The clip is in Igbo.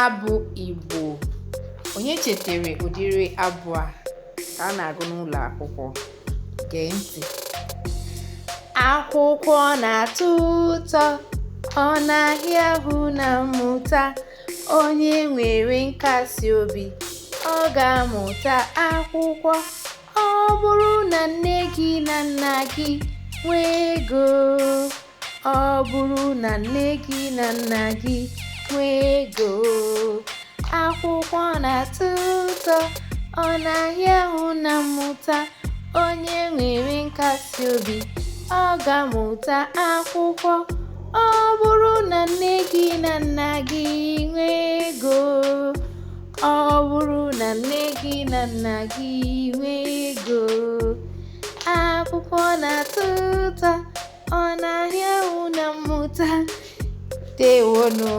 Abụ Igbo. Onye chetara ụdịrị abụ a ka a na-agụ n'ụlọ akwụkwọ? Gee ntị. Akwụkwọ na-atọ ụtọ, ọ na-ahịa ahụ na mmụta. Onye nwere nkasi obi, ọ ga-amụta akwụkwọ. Ọ bụrụ na nne gị na nna gị nwee ego, ọ bụrụ na nne gị na nna gị nwee ego, akwụkwọ na-atọ ụtọ, ọ na-ahịa ahụ na mmụta. Onye nwere nkasi obi, ọ ga-amụta akwụkwọ. Ọ bụrụ na nne gị na nna gị nwee ego, ọ bụrụ na nne gị na nna gị nwee ego, akwụkwọ na-atọ ụtọ, ọ na-ahịa ahụ na mmụta. Ndeewonu.